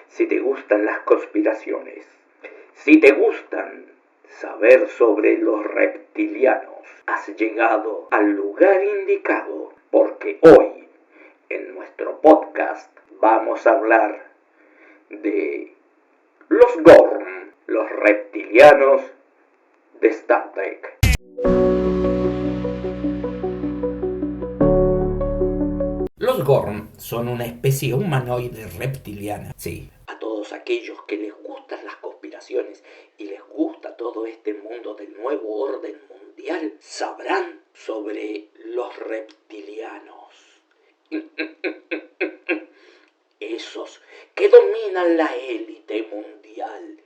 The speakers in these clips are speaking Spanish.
Si te gustan las conspiraciones, si te gustan saber sobre los reptilianos, has llegado al lugar indicado, porque hoy, en nuestro podcast, vamos a hablar de los Gorn, los reptilianos de Star Trek. Los Gorn son una especie humanoide reptiliana. Sí, a todos aquellos que les gustan las conspiraciones y les gusta todo este mundo del nuevo orden mundial, sabrán sobre los reptilianos. Esos que dominan la élite mundial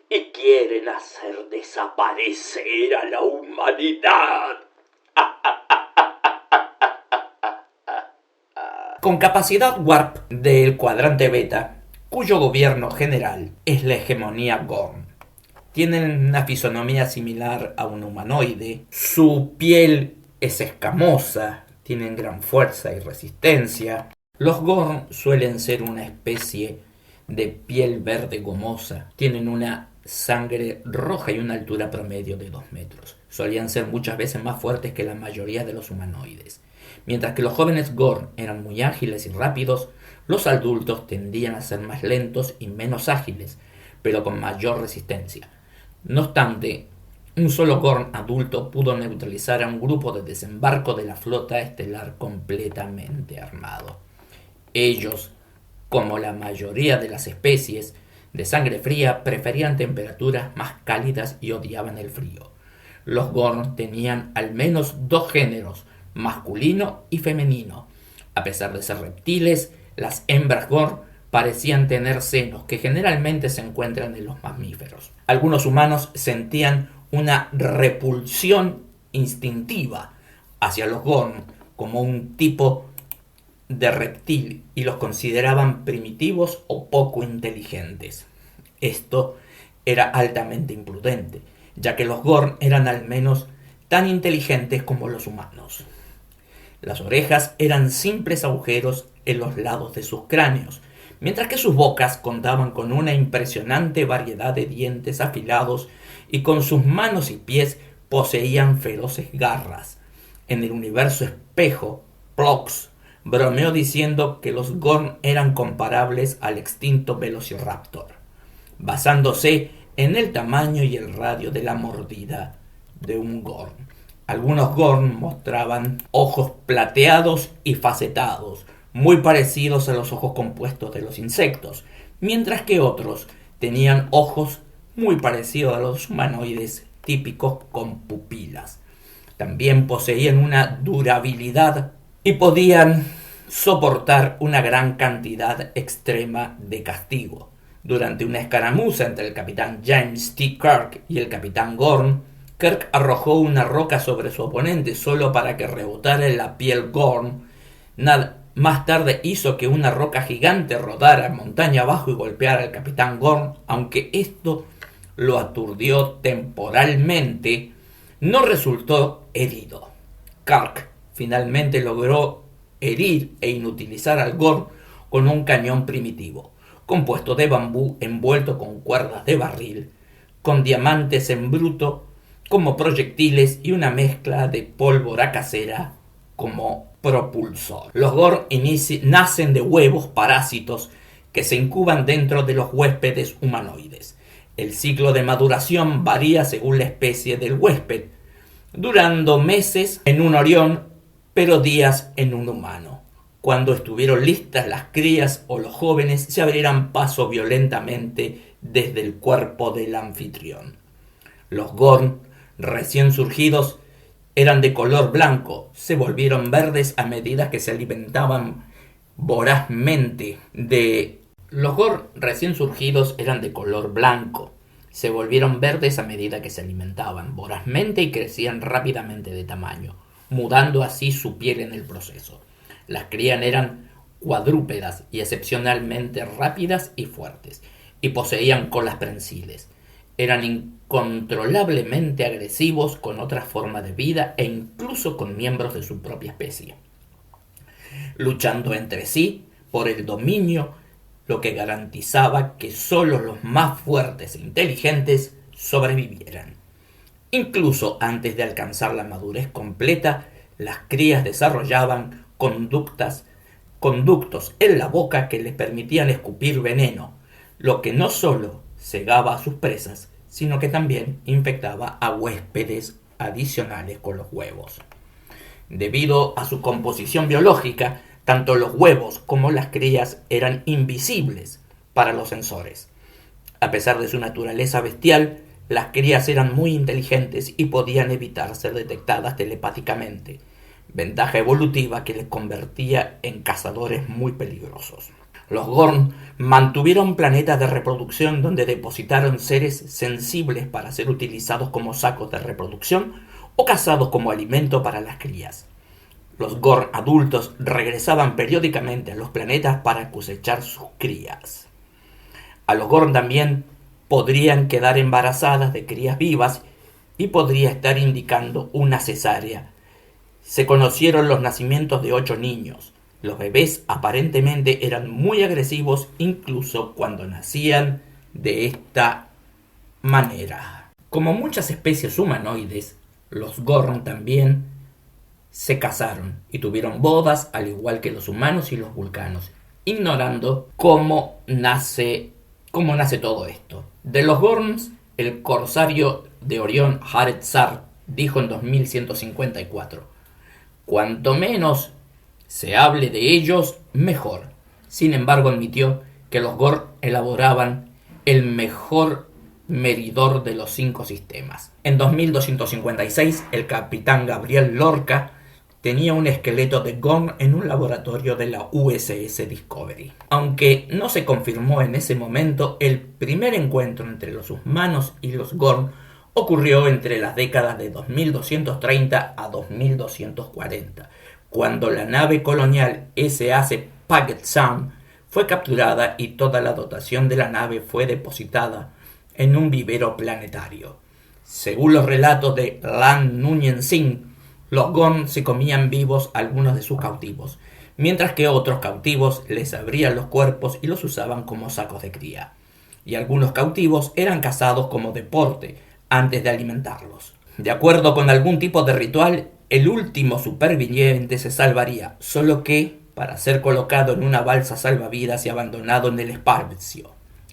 y quieren hacer desaparecer a la humanidad. Con capacidad warp del cuadrante beta, cuyo gobierno general es la hegemonía Gorn. Tienen una fisonomía similar a un humanoide, su piel es escamosa, tienen gran fuerza y resistencia. Los Gorn suelen ser una especie de piel verde gomosa, tienen una sangre roja y una altura promedio de 2 metros. Solían ser muchas veces más fuertes que la mayoría de los humanoides. Mientras que los jóvenes Gorn eran muy ágiles y rápidos, los adultos tendían a ser más lentos y menos ágiles, pero con mayor resistencia. No obstante, un solo Gorn adulto pudo neutralizar a un grupo de desembarco de la flota estelar completamente armado. Ellos, como la mayoría de las especies de sangre fría, preferían temperaturas más cálidas y odiaban el frío. Los Gorn tenían al menos 2 géneros, masculino y femenino. A pesar de ser reptiles, las hembras Gorn parecían tener senos, que generalmente se encuentran en los mamíferos. Algunos humanos sentían una repulsión instintiva hacia los Gorn como un tipo de reptil y los consideraban primitivos o poco inteligentes. Esto era altamente imprudente, ya que los Gorn eran al menos tan inteligentes como los humanos. Las orejas eran simples agujeros en los lados de sus cráneos, mientras que sus bocas contaban con una impresionante variedad de dientes afilados y con sus manos y pies poseían feroces garras. En el universo espejo, Phlox bromeó diciendo que los Gorn eran comparables al extinto Velociraptor, basándose en el tamaño y el radio de la mordida de un Gorn. Algunos Gorn mostraban ojos plateados y facetados, muy parecidos a los ojos compuestos de los insectos, mientras que otros tenían ojos muy parecidos a los humanoides típicos con pupilas. También poseían una durabilidad y podían soportar una gran cantidad extrema de castigo. Durante una escaramuza entre el capitán James T. Kirk y el capitán Gorn, Kirk arrojó una roca sobre su oponente solo para que rebotara en la piel Gorn. Más tarde hizo que una roca gigante rodara montaña abajo y golpeara al capitán Gorn, aunque esto lo aturdió temporalmente, no resultó herido. Kirk finalmente logró herir e inutilizar al Gorn con un cañón primitivo, compuesto de bambú envuelto con cuerdas de barril, con diamantes en bruto como proyectiles y una mezcla de pólvora casera como propulsor. Los Gorn nacen de huevos parásitos que se incuban dentro de los huéspedes humanoides. El ciclo de maduración varía según la especie del huésped, durando meses en un orión, pero días en un humano. Cuando estuvieron listas las crías o los jóvenes, se abrirán paso violentamente desde el cuerpo del anfitrión. Los Gorn recién surgidos eran de color blanco, se volvieron verdes a medida que se alimentaban vorazmente de... Los Gorn recién surgidos eran de color blanco, se volvieron verdes a medida que se alimentaban vorazmente y crecían rápidamente de tamaño, mudando así su piel en el proceso. Las crías eran cuadrúpedas y excepcionalmente rápidas y fuertes, y poseían colas prensiles. Eran incontrolablemente agresivos con otras formas de vida e incluso con miembros de su propia especie, luchando entre sí por el dominio lo que garantizaba que solo los más fuertes e inteligentes sobrevivieran. Incluso antes de alcanzar la madurez completa, las crías desarrollaban conductos en la boca que les permitían escupir veneno, lo que no solo cegaba a sus presas, sino que también infectaba a huéspedes adicionales con los huevos. Debido a su composición biológica, tanto los huevos como las crías eran invisibles para los sensores. A pesar de su naturaleza bestial, las crías eran muy inteligentes y podían evitar ser detectadas telepáticamente, ventaja evolutiva que les convertía en cazadores muy peligrosos. Los Gorn mantuvieron planetas de reproducción donde depositaron seres sensibles para ser utilizados como sacos de reproducción o cazados como alimento para las crías. Los Gorn adultos regresaban periódicamente a los planetas para cosechar sus crías. A los Gorn también podrían quedar embarazadas de crías vivas y podría estar indicando una cesárea. Se conocieron los nacimientos de 8 niños. Los bebés aparentemente eran muy agresivos incluso cuando nacían de esta manera. Como muchas especies humanoides, los Gorn también se casaron y tuvieron bodas al igual que los humanos y los vulcanos, ignorando cómo nace todo esto. De los Gorns, el corsario de Orión Jared Sar dijo en 2154: cuanto menos se hable de ellos, mejor. Sin embargo, admitió que los Gorn elaboraban el mejor medidor de los 5 sistemas. En 2256, el capitán Gabriel Lorca tenía un esqueleto de Gorn en un laboratorio de la USS Discovery. Aunque no se confirmó en ese momento, el primer encuentro entre los humanos y los Gorn ocurrió entre las décadas de 2230 a 2240, cuando la nave colonial SAC Puget Sound fue capturada y toda la dotación de la nave fue depositada en un vivero planetario. Según los relatos de Lan Nunyen Singh, los Gorn se comían vivos a algunos de sus cautivos, mientras que otros cautivos les abrían los cuerpos y los usaban como sacos de cría. Y algunos cautivos eran cazados como deporte antes de alimentarlos. De acuerdo con algún tipo de ritual, el último superviviente se salvaría, solo que para ser colocado en una balsa salvavidas y abandonado en el espacio.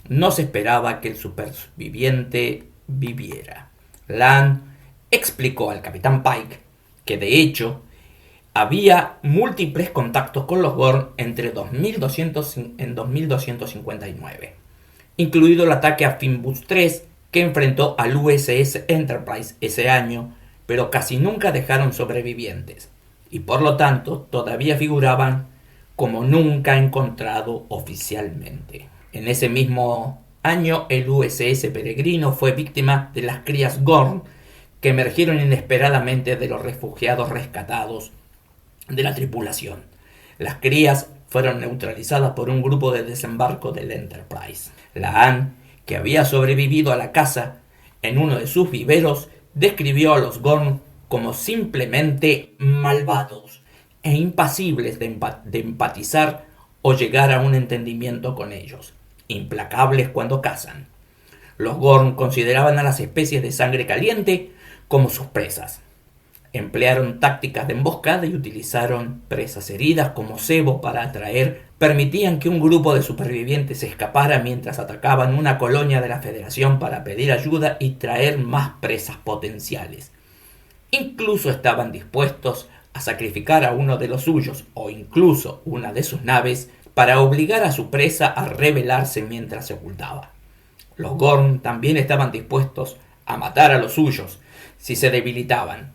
No se esperaba que el superviviente viviera. Lan explicó al capitán Pike que de hecho había múltiples contactos con los Gorn entre 2259, incluido el ataque a Finbus 3 que enfrentó al USS Enterprise ese año, pero casi nunca dejaron sobrevivientes, y por lo tanto todavía figuraban como nunca encontrado oficialmente. En ese mismo año, el USS Peregrino fue víctima de las crías Gorn que emergieron inesperadamente de los refugiados rescatados de la tripulación. Las crías fueron neutralizadas por un grupo de desembarco del Enterprise. La Anne, que había sobrevivido a la caza en uno de sus viveros, describió a los Gorn como simplemente malvados e impasibles de empatizar o llegar a un entendimiento con ellos, implacables cuando cazan. Los Gorn consideraban a las especies de sangre caliente como sus presas. Emplearon tácticas de emboscada y utilizaron presas heridas como cebo para atraer. Permitían que un grupo de supervivientes escapara mientras atacaban una colonia de la Federación para pedir ayuda y traer más presas potenciales. Incluso estaban dispuestos a sacrificar a uno de los suyos o incluso una de sus naves para obligar a su presa a rebelarse mientras se ocultaba. Los Gorn también estaban dispuestos a matar a los suyos si se debilitaban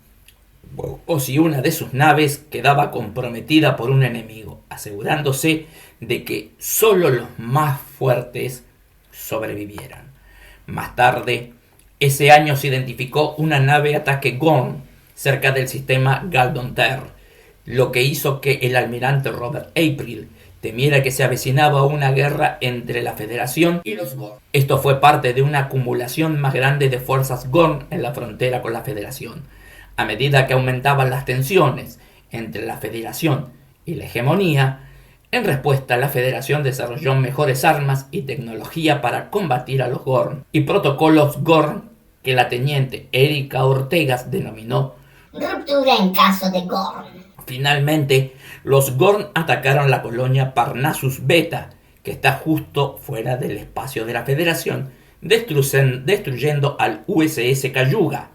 o si una de sus naves quedaba comprometida por un enemigo, asegurándose de que solo los más fuertes sobrevivieran. Más tarde, ese año se identificó una nave ataque Gorn cerca del sistema Galdon-Ter, lo que hizo que el almirante Robert April temiera que se avecinaba una guerra entre la Federación y los Gorn. Esto fue parte de una acumulación más grande de fuerzas Gorn en la frontera con la Federación. A medida que aumentaban las tensiones entre la Federación y la hegemonía, En respuesta, la Federación desarrolló mejores armas y tecnología para combatir a los Gorn y protocolos Gorn que la teniente Erika Ortegas denominó ruptura en caso de Gorn. Finalmente, los Gorn atacaron la colonia Parnassus Beta, que está justo fuera del espacio de la Federación, destruyendo al USS Cayuga,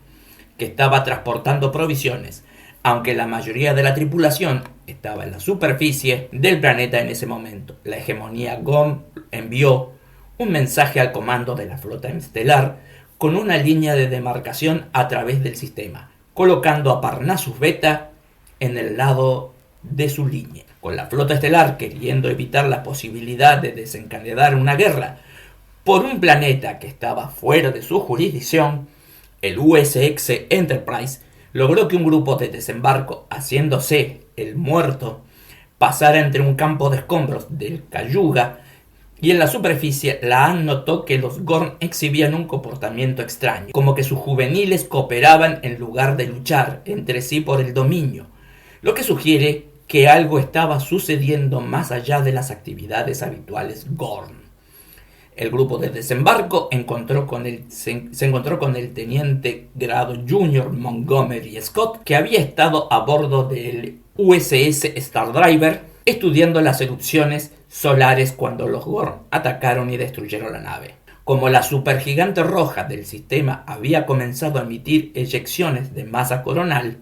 que estaba transportando provisiones, aunque la mayoría de la tripulación estaba en la superficie del planeta en ese momento. La hegemonía Gorn envió un mensaje al comando de la flota estelar con una línea de demarcación a través del sistema, colocando a Parnassus Beta en el lado de su línea. Con la flota estelar queriendo evitar la posibilidad de desencadenar una guerra por un planeta que estaba fuera de su jurisdicción, el USS Enterprise logró que un grupo de desembarco, haciéndose el muerto, pasara entre un campo de escombros del Cayuga, y en la superficie La'an notó que los Gorn exhibían un comportamiento extraño, como que sus juveniles cooperaban en lugar de luchar entre sí por el dominio, lo que sugiere que algo estaba sucediendo más allá de las actividades habituales Gorn. El grupo de desembarco se encontró con el teniente grado Junior Montgomery Scott, que había estado a bordo del USS Stardriver estudiando las erupciones solares cuando los Gorn atacaron y destruyeron la nave. Como la supergigante roja del sistema había comenzado a emitir eyecciones de masa coronal,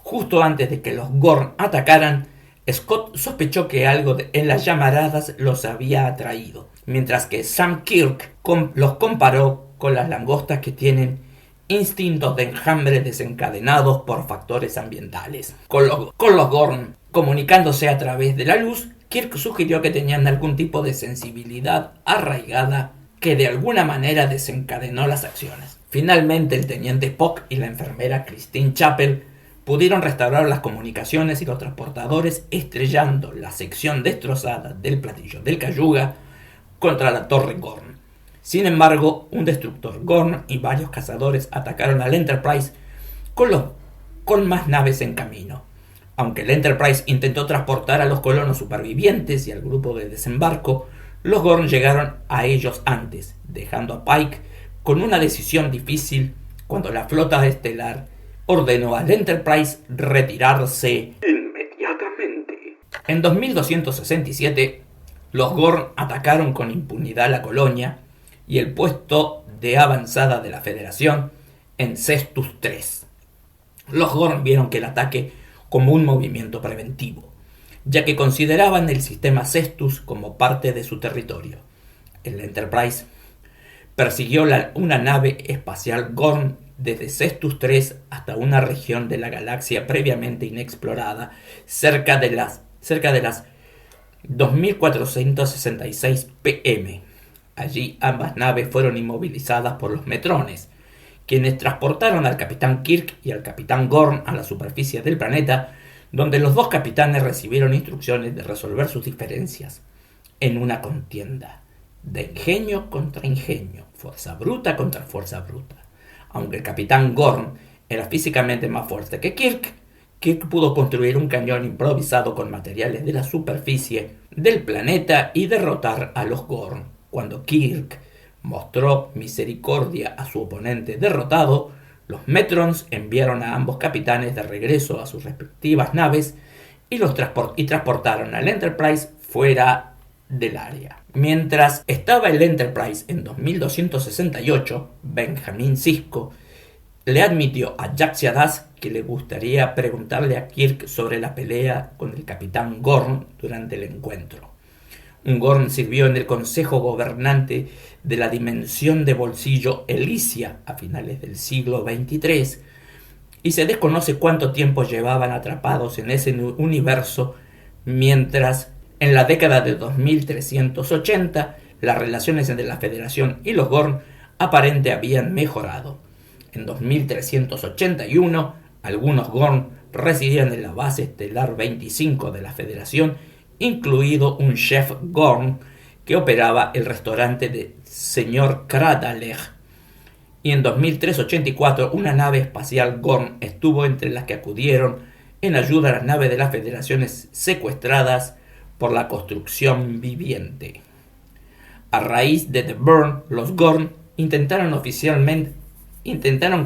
justo antes de que los Gorn atacaran, Scott sospechó que algo en las llamaradas los había atraído, mientras que Sam Kirk los comparó con las langostas que tienen instintos de enjambre desencadenados por factores ambientales. Con los Gorn comunicándose a través de la luz, Kirk sugirió que tenían algún tipo de sensibilidad arraigada que de alguna manera desencadenó las acciones. Finalmente, el teniente Spock y la enfermera Christine Chapel pudieron restaurar las comunicaciones y los transportadores, estrellando la sección destrozada del platillo del Cayuga contra la torre Gorn. Sin embargo, un destructor Gorn y varios cazadores atacaron al Enterprise con más naves en camino. Aunque el Enterprise intentó transportar a los colonos supervivientes y al grupo de desembarco, los Gorn llegaron a ellos antes, dejando a Pike con una decisión difícil cuando la flota estelar ordenó al Enterprise retirarse inmediatamente. En 2267, los Gorn atacaron con impunidad la colonia y el puesto de avanzada de la Federación en Cestus III. Los Gorn vieron que el ataque como un movimiento preventivo, ya que consideraban el sistema Cestus como parte de su territorio. El Enterprise persiguió una nave espacial Gorn desde Cestus III hasta una región de la galaxia previamente inexplorada, cerca de las 2466 pm. Allí ambas naves fueron inmovilizadas por los Metrones, quienes transportaron al capitán Kirk y al capitán Gorn a la superficie del planeta, donde los dos capitanes recibieron instrucciones de resolver sus diferencias en una contienda de ingenio contra ingenio, fuerza bruta contra fuerza bruta. Aunque el capitán Gorn era físicamente más fuerte que Kirk pudo construir un cañón improvisado con materiales de la superficie del planeta y derrotar a los Gorn. Cuando Kirk mostró misericordia a su oponente derrotado, los Metrons enviaron a ambos capitanes de regreso a sus respectivas naves y transportaron al Enterprise fuera del área. Mientras estaba el Enterprise en 2268, Benjamin Sisko le admitió a Jack Siadas que le gustaría preguntarle a Kirk sobre la pelea con el capitán Gorn durante el encuentro. Un Gorn sirvió en el Consejo Gobernante de la Dimensión de Bolsillo Elysia a finales del siglo XXIII, y se desconoce cuánto tiempo llevaban atrapados en ese universo, mientras en la década de 2380 las relaciones entre la Federación y los Gorn aparentemente habían mejorado. En 2381, algunos Gorn residían en la base estelar 25 de la Federación, incluido un chef Gorn que operaba el restaurante de Sr. Kradaleg. Y en 2384, una nave espacial Gorn estuvo entre las que acudieron en ayuda a las naves de las Federaciones secuestradas por la construcción viviente. A raíz de The Burn, los Gorn intentaron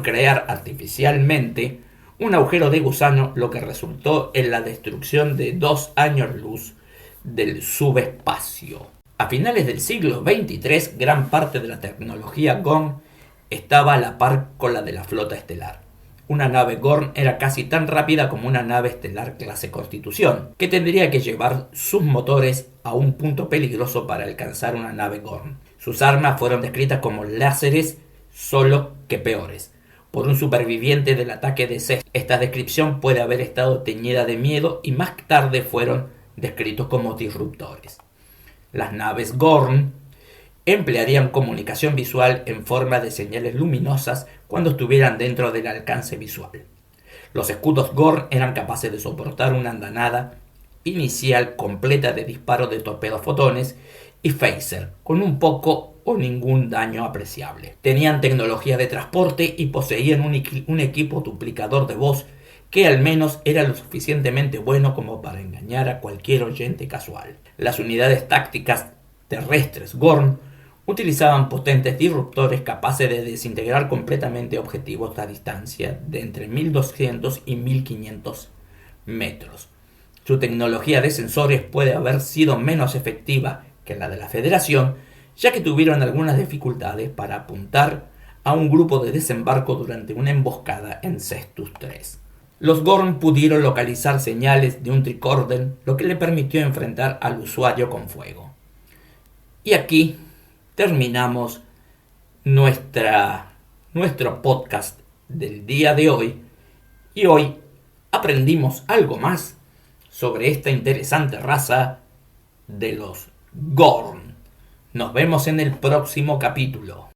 crear artificialmente un agujero de gusano, lo que resultó en la destrucción de 2 años luz del subespacio. A finales del siglo XXIII, gran parte de la tecnología Gorn estaba a la par con la de la flota estelar. Una nave Gorn era casi tan rápida como una nave estelar clase Constitución, que tendría que llevar sus motores a un punto peligroso para alcanzar una nave Gorn. Sus armas fueron descritas como láseres, solo que peores, por un superviviente del ataque de Cest. Esta descripción puede haber estado teñida de miedo y más tarde fueron descritos como disruptores. Las naves Gorn emplearían comunicación visual en forma de señales luminosas cuando estuvieran dentro del alcance visual. Los escudos Gorn eran capaces de soportar una andanada inicial completa de disparos de torpedos fotones y phaser, con un poco o ningún daño apreciable. Tenían tecnología de transporte y poseían un equipo duplicador de voz que al menos era lo suficientemente bueno como para engañar a cualquier oyente casual. Las unidades tácticas terrestres Gorn utilizaban potentes disruptores capaces de desintegrar completamente objetivos a distancia de entre 1200 y 1500 metros. Su tecnología de sensores puede haber sido menos efectiva que la de la Federación, ya que tuvieron algunas dificultades para apuntar a un grupo de desembarco durante una emboscada en Cestus 3. Los Gorn pudieron localizar señales de un tricorden, lo que le permitió enfrentar al usuario con fuego. Y aquí terminamos nuestro podcast del día de hoy, y hoy aprendimos algo más sobre esta interesante raza de los Gorn. Nos vemos en el próximo capítulo.